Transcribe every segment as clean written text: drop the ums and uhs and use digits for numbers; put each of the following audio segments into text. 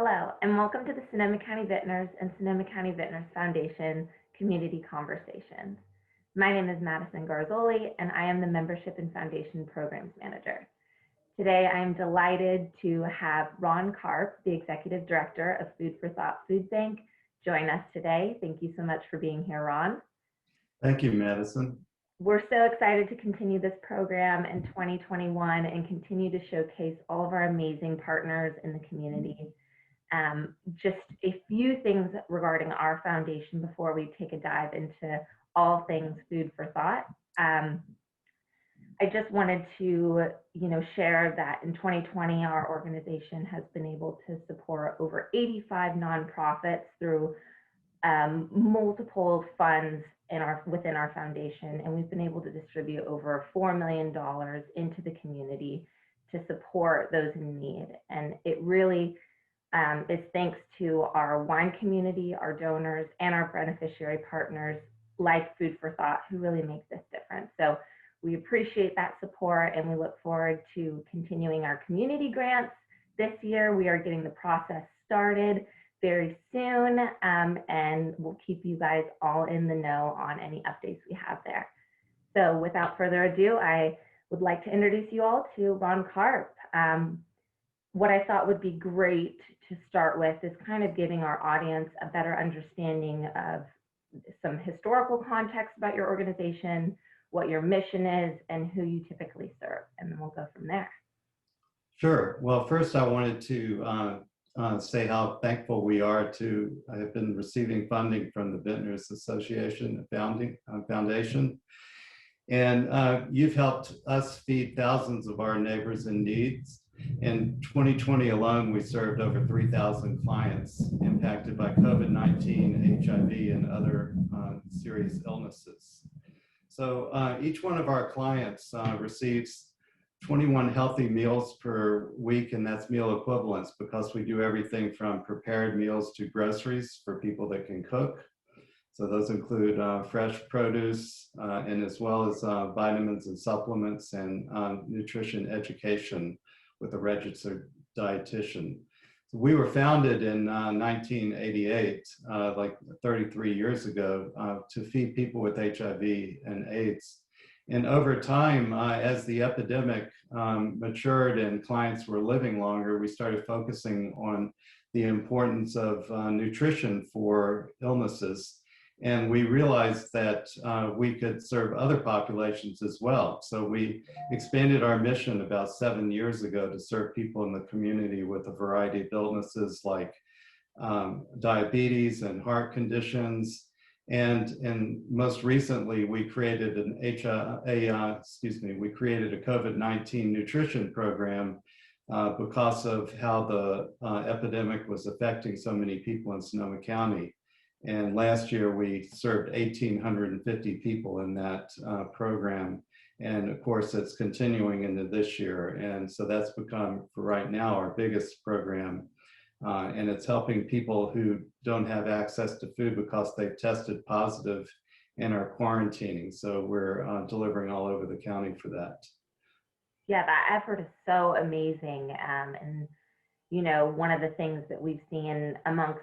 Hello, and welcome to the Sonoma County Vintners and Sonoma County Vintners Foundation Community Conversations. My name is Madison Garzoli, and I am the Membership and Foundation Programs Manager. Today, I am delighted to have Ron Karp, the Executive Director of Food for Thought Food Bank, join us today. Thank you so much for being here, Ron. Thank you, Madison. We're so excited to continue this program in 2021 and continue to showcase all of our amazing partners in the community. Just a few things regarding our foundation before we take a dive into all things food for thought. I just wanted to, share that in 2020, our organization has been able to support over 85 nonprofits through multiple funds within our foundation, and we've been able to distribute over $4 million into the community to support those in need. And it really is thanks to our wine community, our donors, and our beneficiary partners like Food for Thought who really make this difference. So we appreciate that support, and we look forward to continuing our community grants this year. We are getting the process started very soon, and we'll keep you guys all in the know on any updates we have there. So without further ado, I would like to introduce you all to Ron Karp. What I thought would be great to start with is kind of giving our audience a better understanding of some historical context about your organization, what your mission is, and who you typically serve, and then we'll go from there. Sure. Well, first I wanted to say how thankful we are to have been receiving funding from the Vintners Association Foundation. And you've helped us feed thousands of our neighbors in needs. In 2020 alone, we served over 3,000 clients impacted by COVID-19, HIV, and other serious illnesses. So each one of our clients receives 21 healthy meals per week, and that's meal equivalents because we do everything from prepared meals to groceries for people that can cook. So those include fresh produce and as well as vitamins and supplements and nutrition education with a registered dietitian. So we were founded in 1988, like 33 years ago, to feed people with HIV and AIDS. And over time, as the epidemic matured and clients were living longer, we started focusing on the importance of nutrition for illnesses. And we realized that we could serve other populations as well. So we expanded our mission about 7 years ago to serve people in the community with a variety of illnesses like diabetes and heart conditions. And most recently, we created we created a COVID-19 nutrition program because of how the epidemic was affecting so many people in Sonoma County. And last year, we served 1,850 people in that program. And of course, it's continuing into this year. And so that's become, for right now, our biggest program. And it's helping people who don't have access to food because they've tested positive and are quarantining. So we're delivering all over the county for that. Yeah, that effort is so amazing. And, one of the things that we've seen amongst,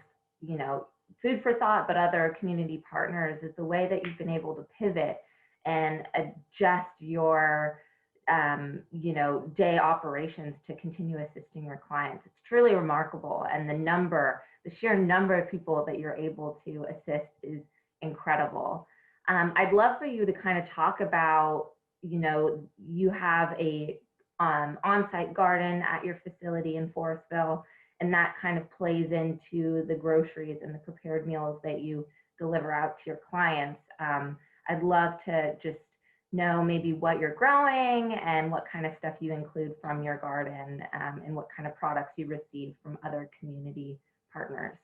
Food for Thought, but other community partners is the way that you've been able to pivot and adjust your day operations to continue assisting your clients. It's truly remarkable. And the sheer number of people that you're able to assist is incredible. I'd love for you to kind of talk about, you have a on-site garden at your facility in Forestville, and that kind of plays into the groceries and the prepared meals that you deliver out to your clients. I'd love to just know maybe what you're growing and what kind of stuff you include from your garden, and what kind of products you receive from other community partners.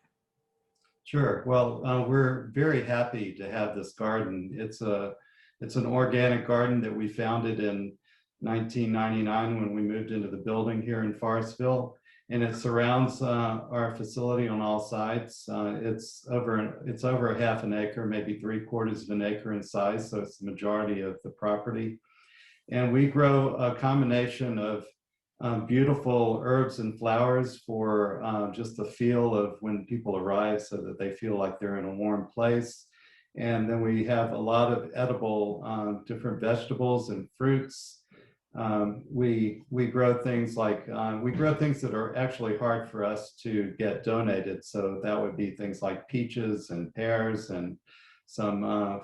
Sure. Well, we're very happy to have this garden. It's an organic garden that we founded in 1999 when we moved into the building here in Forestville, and it surrounds our facility on all sides. It's over a half an acre, maybe 3/4 of an acre in size, so it's the majority of the property. And we grow a combination of beautiful herbs and flowers for just the feel of when people arrive so that they feel like they're in a warm place. And then we have a lot of edible different vegetables and fruits. We grow things like, we grow things that are actually hard for us to get donated. So that would be things like peaches and pears and some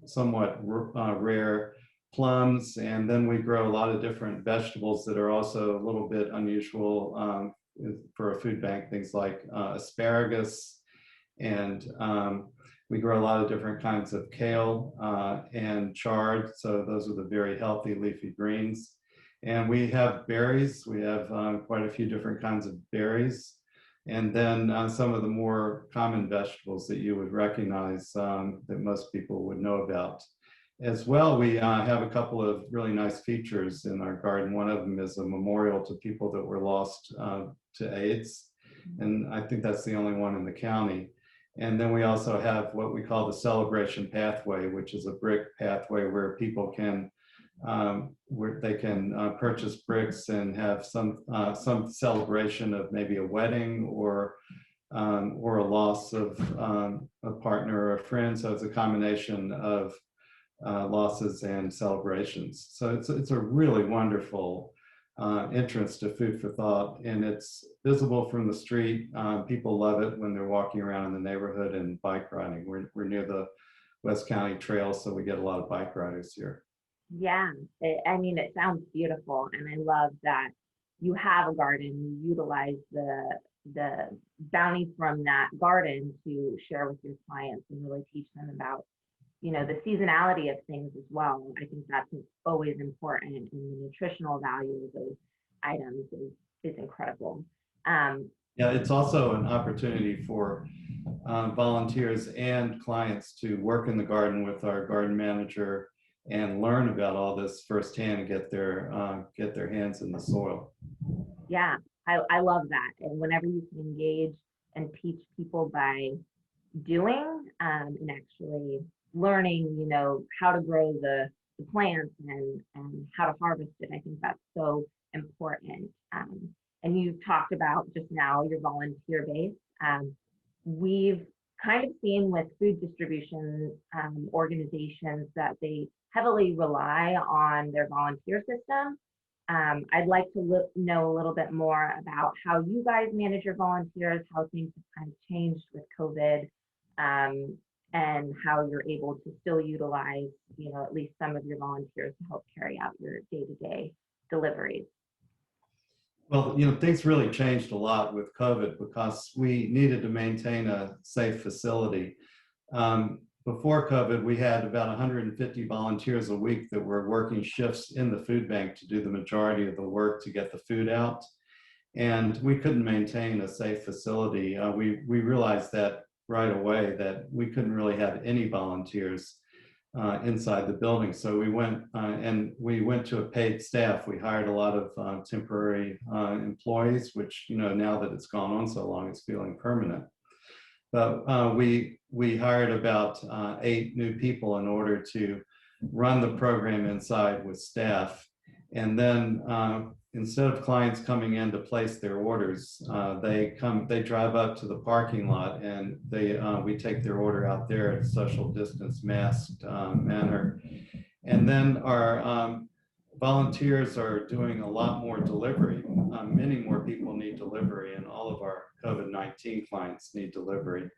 somewhat rare plums, and then we grow a lot of different vegetables that are also a little bit unusual for a food bank, things like asparagus, and we grow a lot of different kinds of kale and chard, so those are the very healthy leafy greens. And we have berries, we have quite a few different kinds of berries. And then some of the more common vegetables that you would recognize that most people would know about. As well, we have a couple of really nice features in our garden. One of them is a memorial to people that were lost to AIDS. And I think that's the only one in the county. And then we also have what we call the celebration pathway, which is a brick pathway where people can purchase bricks and have some celebration of maybe a wedding or a loss of a partner or a friend. So it's a combination of losses and celebrations. So it's a really wonderful entrance to Food for Thought, and it's visible from the street. People love it when they're walking around in the neighborhood and bike riding. We're near the West County Trail, so we get a lot of bike riders here. Yeah, I mean, it sounds beautiful, and I love that you have a garden. You utilize the bounty from that garden to share with your clients and really teach them about, you know, the seasonality of things as well. I think that's always important, and the nutritional value of those items is incredible. Yeah, it's also an opportunity for volunteers and clients to work in the garden with our garden manager and learn about all this firsthand and get their hands in the soil. Yeah, I love that. And whenever you can engage and teach people by doing and actually learning, you know, how to grow the plants and how to harvest it, I think that's so important. And you talked about just now your volunteer base. We've kind of seen with food distribution organizations that they heavily rely on their volunteer system. I'd like to know a little bit more about how you guys manage your volunteers, how things have kind of changed with COVID, and how you're able to still utilize, you know, at least some of your volunteers to help carry out your day-to-day deliveries. Well, things really changed a lot with COVID because we needed to maintain a safe facility. Before COVID, we had about 150 volunteers a week that were working shifts in the food bank to do the majority of the work to get the food out. And we couldn't maintain a safe facility. We realized that right away that we couldn't really have any volunteers inside the building. So we went to a paid staff. We hired a lot of temporary employees, which, now that it's gone on so long, it's feeling permanent. But we hired about 8 new people in order to run the program inside with staff. And then instead of clients coming in to place their orders, they drive up to the parking lot, and we take their order out there in a social distance masked manner. And then our volunteers are doing a lot more delivery. Many more people need delivery, and all of our COVID-19 clients need delivery.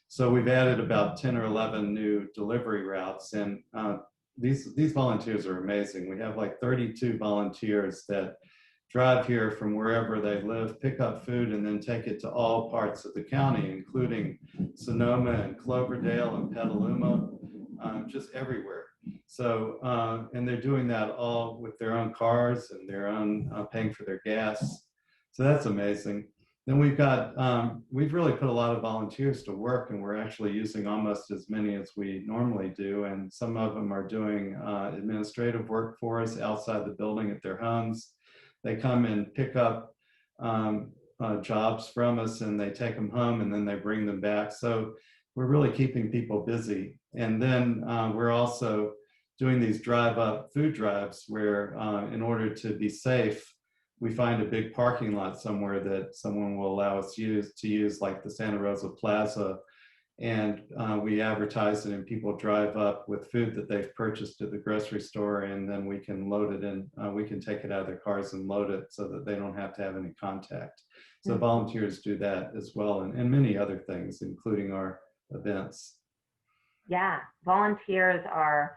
So we've added about 10 or 11 new delivery routes, and these volunteers are amazing. We have like 32 volunteers that drive here from wherever they live, pick up food, and then take it to all parts of the county, including Sonoma and Cloverdale and Petaluma, just everywhere. So, and they're doing that all with their own cars and their own paying for their gas. So that's amazing. Then we've really put a lot of volunteers to work, and we're actually using almost as many as we normally do. And some of them are doing administrative work for us outside the building at their homes. They come and pick up jobs from us, and they take them home, and then they bring them back. So we're really keeping people busy. And then we're also doing these drive-up food drives where in order to be safe, we find a big parking lot somewhere that someone will allow us to use like the Santa Rosa Plaza, and we advertise it, and people drive up with food that they've purchased at the grocery store, and then we can load it in, we can take it out of their cars and load it so that they don't have to have any contact. So volunteers do that as well, and many other things, including our events. Yeah, volunteers are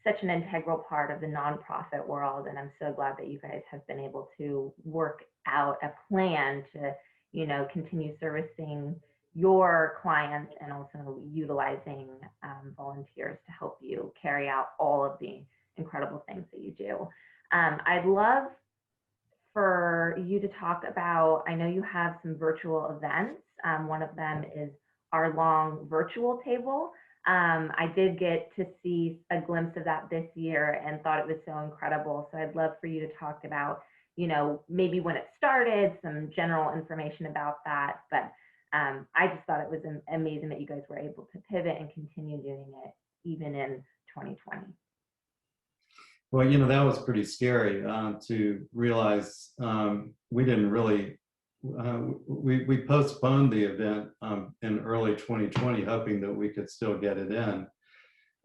such an integral part of the nonprofit world, and I'm so glad that you guys have been able to work out a plan to, continue servicing your clients and also utilizing volunteers to help you carry out all of the incredible things that you do. I'd love for you to talk about, I know you have some virtual events. One of them is our long virtual table. I did get to see a glimpse of that this year and thought it was so incredible. So I'd love for you to talk about, maybe when it started, some general information about that. But I just thought it was amazing that you guys were able to pivot and continue doing it even in 2020. Well, that was pretty scary to realize we didn't really, we postponed the event in early 2020, hoping that we could still get it in.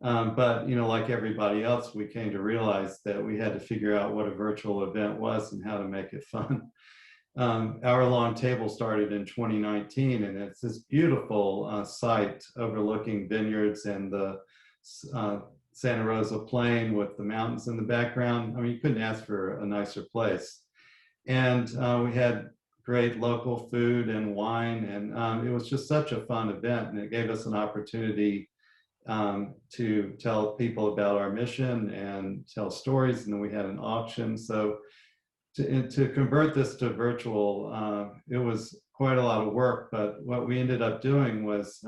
But, like everybody else, we came to realize that we had to figure out what a virtual event was and how to make it fun. Our long table started in 2019, and it's this beautiful site overlooking vineyards and the Santa Rosa Plain with the mountains in the background. I mean, you couldn't ask for a nicer place. And we had great local food and wine, and it was just such a fun event, and it gave us an opportunity to tell people about our mission and tell stories, and then we had an auction. So to convert this to virtual, it was quite a lot of work, but what we ended up doing was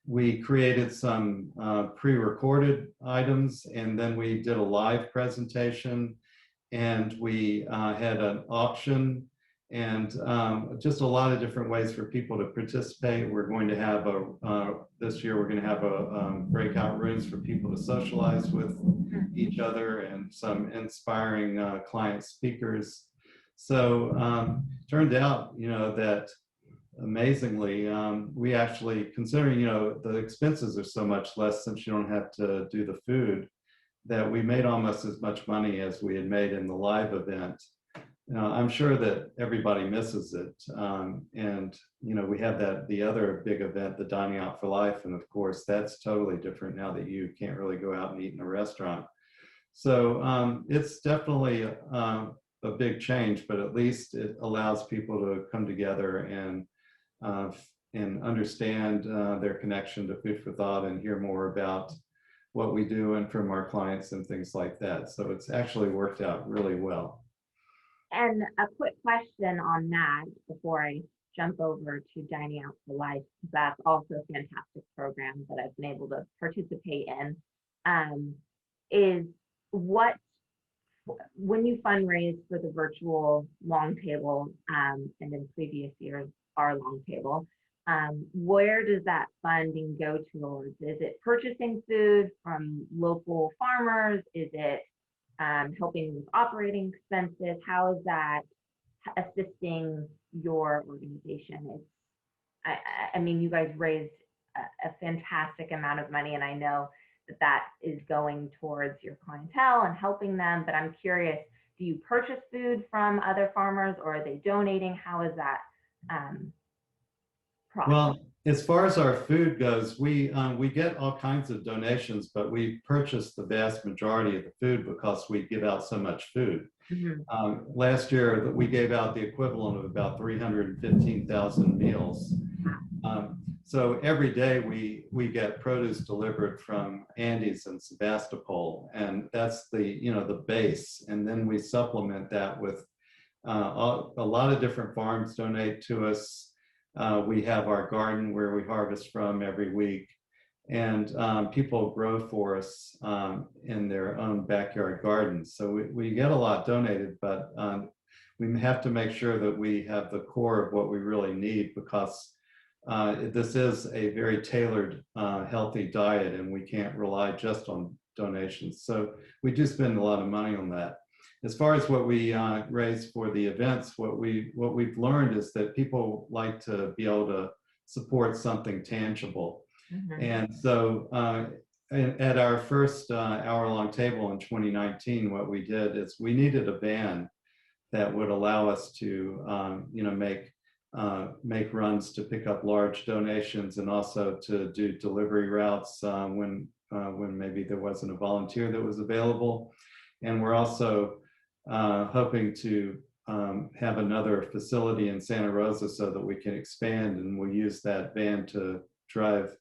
we created some pre-recorded items, and then we did a live presentation, and we had an auction, and just a lot of different ways for people to participate. We're going to have this year, we're going to have breakout rooms for people to socialize with each other, and some inspiring client speakers. So turned out, that amazingly, we actually, considering, the expenses are so much less since you don't have to do the food, that we made almost as much money as we had made in the live event. I'm sure that everybody misses it. And, we have the other big event, the Dining Out for Life. And of course, that's totally different now that you can't really go out and eat in a restaurant. So it's definitely a big change, but at least it allows people to come together and understand their connection to Food for Thought and hear more about what we do and from our clients and things like that. So it's actually worked out really well. And a quick question on that before I jump over to Dining Out for Life, that's also a fantastic program that I've been able to participate in, is when you fundraise for the virtual long table, and in previous years, our long table, where does that funding go towards? Is it purchasing food from local farmers? Is it helping with operating expenses? How is that assisting your organization? I mean, you guys raised a fantastic amount of money, and I know that is going towards your clientele and helping them, but I'm curious, do you purchase food from other farmers, or are they donating? How is that process? Well, as far as our food goes, we get all kinds of donations, but we purchase the vast majority of the food because we give out so much food. Mm-hmm. Last year, we gave out the equivalent of about 315,000 meals. So every day we get produce delivered from Andes and Sebastopol, and that's the base. And then we supplement that with a lot of different farms donate to us. We have our garden where we harvest from every week, and people grow for us in their own backyard gardens. So we get a lot donated, but we have to make sure that we have the core of what we really need, because this is a very tailored, healthy diet, and we can't rely just on donations. So we do spend a lot of money on that. As far as what we raise for the events, what we've learned is that people like to be able to support something tangible. Mhm. And so at our first hour-long table in 2019, what we did is we needed a van that would allow us to, make runs to pick up large donations and also to do delivery routes when maybe there wasn't a volunteer that was available. And we're also hoping to have another facility in Santa Rosa so that we can expand, and we'll use that van to drive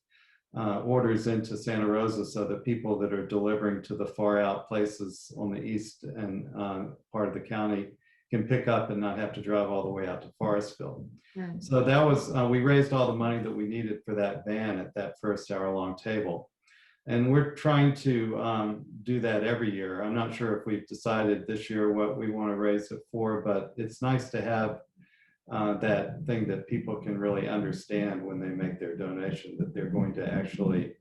orders into Santa Rosa so that people that are delivering to the far out places on the east and part of the county can pick up and not have to drive all the way out to Forestville. Mm. So that was, we raised all the money that we needed for that van at that first hour-long table. And we're trying to do that every year. I'm not sure if we've decided this year what we want to raise it for, but it's nice to have that thing that people can really understand when they make their donation, that they're going to actually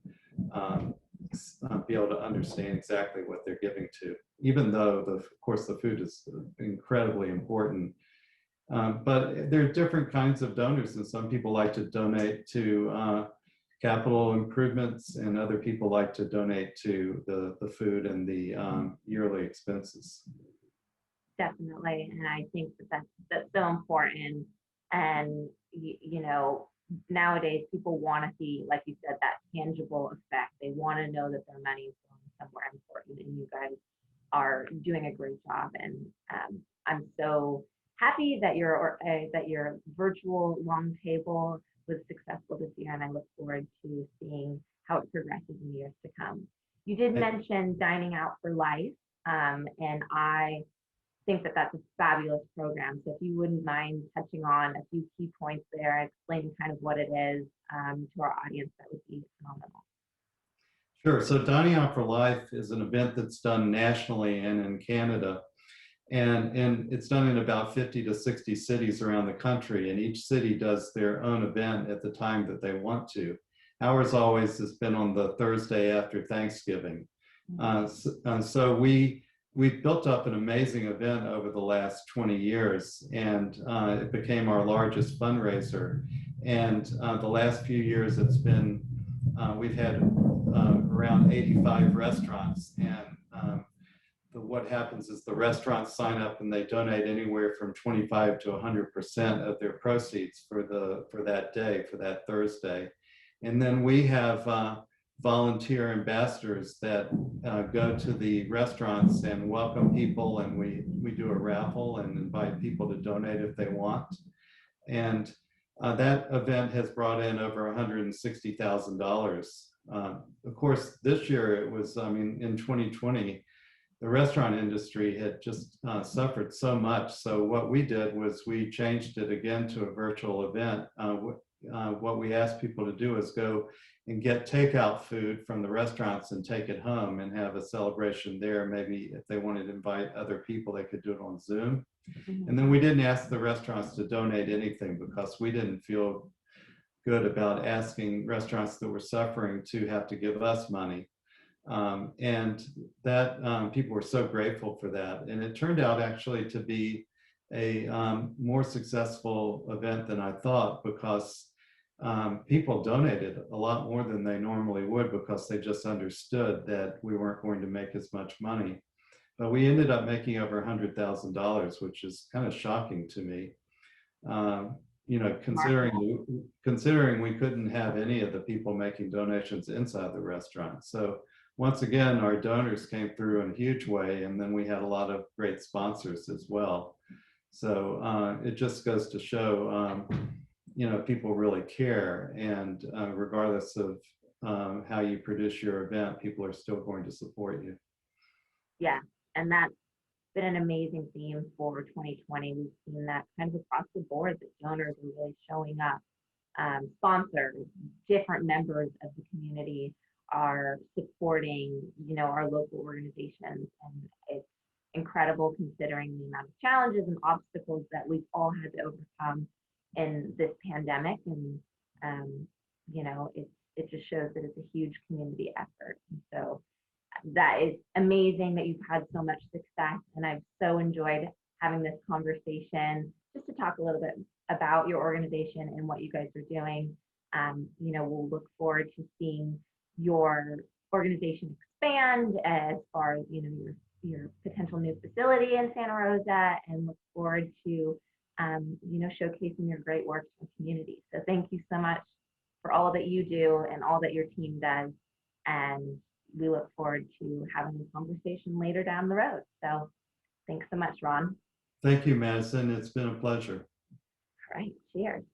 be able to understand exactly what they're giving to, even though, of course, the food is incredibly important. But there are different kinds of donors, and some people like to donate to capital improvements, and other people like to donate to the food and the yearly expenses. Definitely, and I think that's so important. And nowadays people want to see, like you said, that tangible effect. They want to know that their money is going somewhere important, and you guys are doing a great job. And I'm so happy that your virtual long table was successful this year, and I look forward to seeing how it progresses in years to come. You did mention dining out for life, and I think that that's a fabulous program. So if you wouldn't mind touching on a few key points there, explaining kind of what it is to our audience, that would be phenomenal. Sure. So Dining Out for Life is an event that's done nationally and in Canada. And it's done in about 50 to 60 cities around the country. And each city does their own event at the time that they want to. Ours always has been on the Thursday after Thanksgiving. So we've built up an amazing event over the last 20 years, and it became our largest fundraiser. And the last few years, it's been, we've had around 85 restaurants. And what happens is the restaurants sign up and they donate anywhere from 25 to 100% of their proceeds for that day, for that Thursday. And then we have volunteer ambassadors that go to the restaurants and welcome people, and we do a raffle and invite people to donate if they want. And that event has brought in over $160,000. Of course, this year it was, in 2020, the restaurant industry had just suffered so much. So what we did was we changed it again to a virtual event. What we asked people to do is go and get takeout food from the restaurants and take it home and have a celebration there. Maybe if they wanted to invite other people, they could do it on Zoom. Mm-hmm. And then we didn't ask the restaurants to donate anything because we didn't feel good about asking restaurants that were suffering to have to give us money. And that people were so grateful for that. And it turned out actually to be a more successful event than I thought, because people donated a lot more than they normally would, because they just understood that we weren't going to make as much money. But we ended up making over $100,000, which is kind of shocking to me. Considering we couldn't have any of the people making donations inside the restaurant. So once again, our donors came through in a huge way, and then we had a lot of great sponsors as well. So it just goes to show, people really care, and regardless of how you produce your event, people are still going to support you. Yeah, and that's been an amazing theme for 2020. We've seen that kind of across the board, that donors are really showing up. Sponsors, different members of the community are supporting, our local organizations, and it's incredible considering the amount of challenges and obstacles that we've all had to overcome in this pandemic. And it just shows that it's a huge community effort. And so that is amazing that you've had so much success. And I've so enjoyed having this conversation just to talk a little bit about your organization and what you guys are doing. We'll look forward to seeing your organization expand as far as, your potential new facility in Santa Rosa, and look forward to, showcasing your great work to the community. So thank you so much for all that you do and all that your team does. And we look forward to having a conversation later down the road. So thanks so much, Ron. Thank you, Madison. It's been a pleasure. All right, cheers.